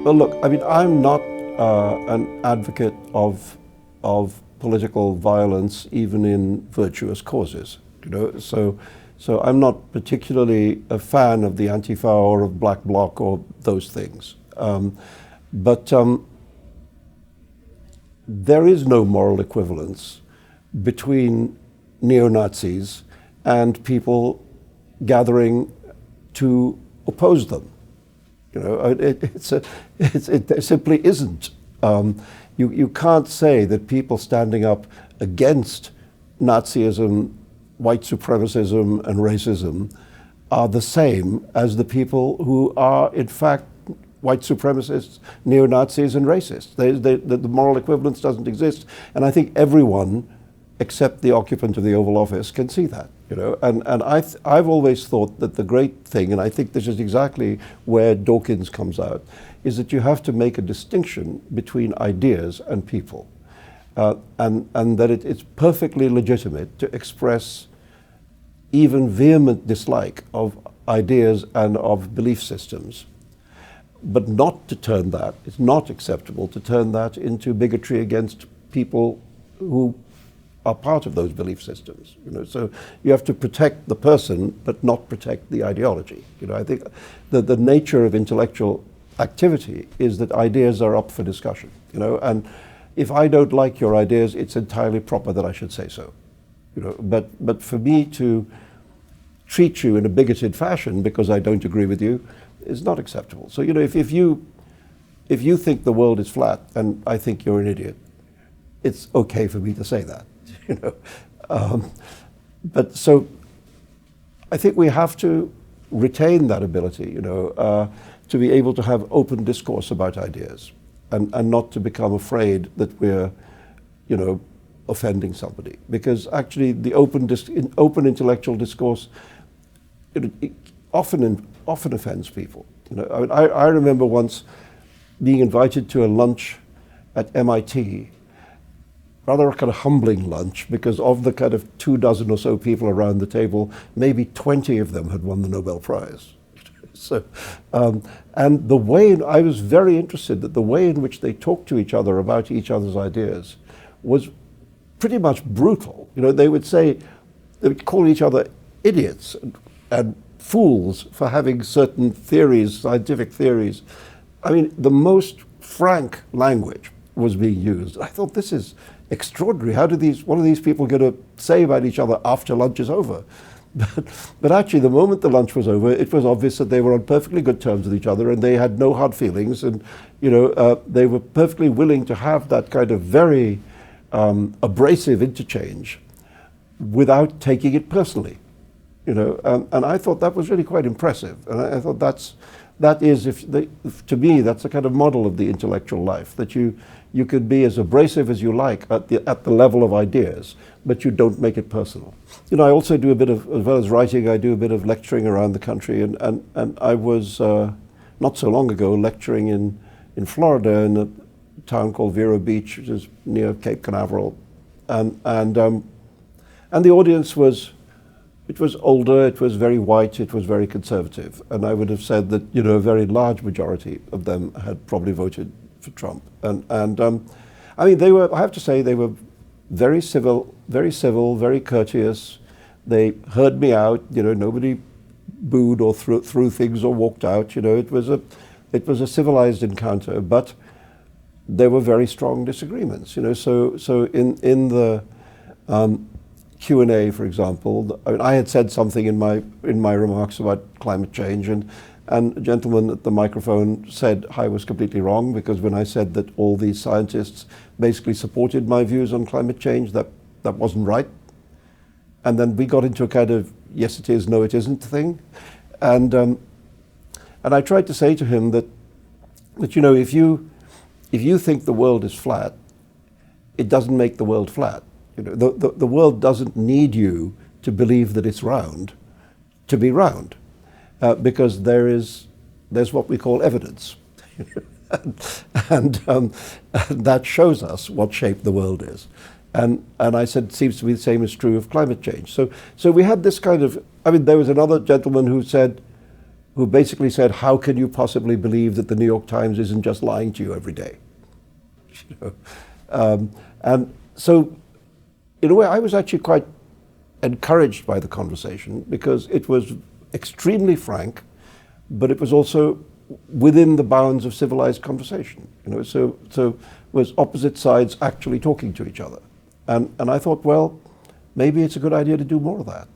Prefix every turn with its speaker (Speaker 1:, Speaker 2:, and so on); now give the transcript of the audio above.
Speaker 1: Well, look, I mean, I'm not an advocate of political violence, even in virtuous causes. So I'm not particularly a fan of the Antifa or of Black Bloc or those things. But there is no moral equivalence between neo-Nazis and people gathering to oppose them. There simply isn't. You can't say that people standing up against Nazism, white supremacism, and racism are the same as the people who are, in fact, white supremacists, neo-Nazis, and racists. The moral equivalence doesn't exist, and I think everyone, except the occupant of the Oval Office, can see that. And I've always thought that the great thing, and I think this is exactly where Dawkins comes out, is that you have to make a distinction between ideas and people, and that it's perfectly legitimate to express even vehement dislike of ideas and of belief systems, but not to turn that, it's not acceptable to turn that into bigotry against people who are part of those belief systems. So you have to protect the person, but not protect the ideology. I think that the nature of intellectual activity is that ideas are up for discussion. And if I don't like your ideas, it's entirely proper that I should say so. But for me to treat you in a bigoted fashion because I don't agree with you is not acceptable. So if you think the world is flat and I think you're an idiot, it's okay for me to say that. But so I think we have to retain that ability, to be able to have open discourse about ideas and not to become afraid that we're, offending somebody. Because actually the open intellectual discourse it often offends people. I remember once being invited to a lunch at MIT, rather a kind of humbling lunch, because of the kind of 24 or so people around the table, maybe 20 of them had won the Nobel Prize. So, and the way, I was very interested that the way in which they talked to each other about each other's ideas was pretty much brutal. They would call each other idiots and fools for having certain theories, scientific theories. I mean, the most frank language was being used. I thought, this is extraordinary. What are these people going to say about each other after lunch is over? But actually, the moment the lunch was over, it was obvious that they were on perfectly good terms with each other, and they had no hard feelings, and they were perfectly willing to have that kind of very abrasive interchange without taking it personally. And I thought that was really quite impressive, and I thought that is, to me, that's a kind of model of the intellectual life, that you could be as abrasive as you like at the level of ideas, but you don't make it personal. I also do a bit of, as well as writing, I do a bit of lecturing around the country, and I was not so long ago lecturing in Florida in a town called Vero Beach, which is near Cape Canaveral, and the audience was. It was older, it was very white, it was very conservative. And I would have said that, a very large majority of them had probably voted for Trump. And I mean, I have to say, they were very civil, very courteous. They heard me out, nobody booed or threw things or walked out. It was a civilized encounter, but there were very strong disagreements. So in the Q&A, for example, I had said something in my remarks about climate change, and a gentleman at the microphone said I was completely wrong, because when I said that all these scientists basically supported my views on climate change, that wasn't right. And then we got into a kind of yes it is, no it isn't thing, and I tried to say to him that if you think the world is flat, it doesn't make the world flat. The world doesn't need you to believe that it's round to be round, because there's what we call evidence, and that shows us what shape the world is. And I said, it seems to be the same is true of climate change. So we had this kind of, there was another gentleman who who basically said, how can you possibly believe that the New York Times isn't just lying to you every day? You know? And so, in a way, I was actually quite encouraged by the conversation because it was extremely frank, but it was also within the bounds of civilized conversation. You know, so was opposite sides actually talking to each other, and I thought, well, maybe it's a good idea to do more of that.